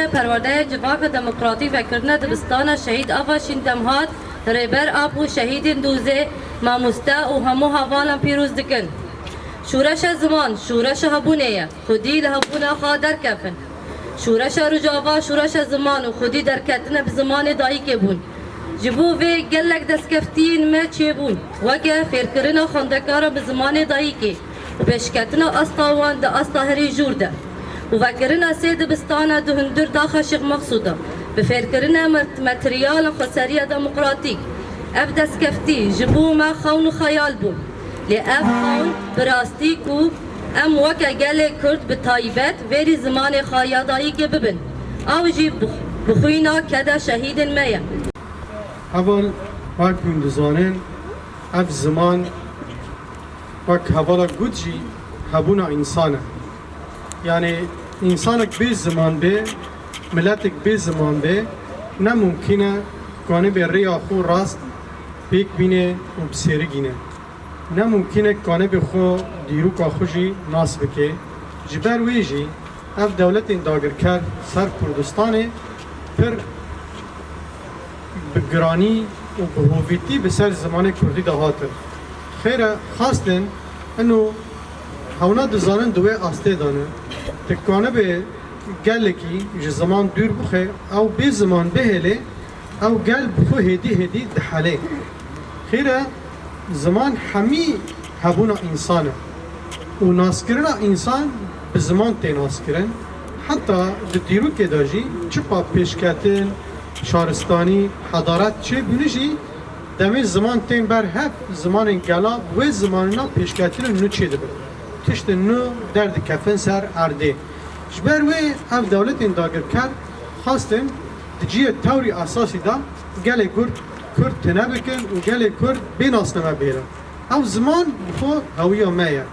پرورده جواک دموکراتی و کرنه دبستان شهید آفاشین دمهات ریبر آبو شهید دوزه ماموسته و همو هوالم پیروز دکن شورش زمان شورش هبونه خودی لهبونه خادر کفن شورش رجاوا شورش زمان و خودی در کتنه بزمان دایی که بون جبو و گلک دستکفتین ما چه بون وکه فیرکرنا خاندکارا بزمان دایی که و بشکتنا استاوان ده استاهری جورده و فکرنا سید بستانا دهندر داخل شیخ مقصوده بفکرنا متریال خسریه دموکراتیک اف دستکفتی جبو ما خون و خیال بون لی اف خون براستی کو ام وکه گل کرد به تایبت وری زمان خایادایی که ببن او جی بخوینا کده شهید میا اول وقت بندزانن اف زمان وقت حوالا گوچی هبونا انسانه یعنی انسانک به زمان به ملتک به زمان به نممکنه کانه به ریا خو راست پیک بینه و بسیری گینه نممکنه کانه به خو دیروکا خوشی ناس بکه جبر ویجی اف دولت داگر کرد سر کردستانه پر بگرانی و بهویتی به سر زمان کردی دهاتر خیره خواستن انو هونا دزانن دوی آسته دانه تکانه به گلکی ج زمان دور بخه او به زمان بهله او گل بخو هدی دحاله خیره زمان همی هبونا انسانه و ناسکرنا انسان به زمان تی ناسکرن حتی دیرو که داجی چپا پیشکتن شارستانی حضارت چه بینشی دمی زمان تین بر هف زمان گلا و زمان نا پیشکتن نو چه دبر تشت نو درد کفن سر ارده جبر و اف دولت داگر کرد خواستن دجیه توری اساسی دا گل کرد تنه بکن و گل کرد بیناس نمه بیرن او زمان بخو هویه مایه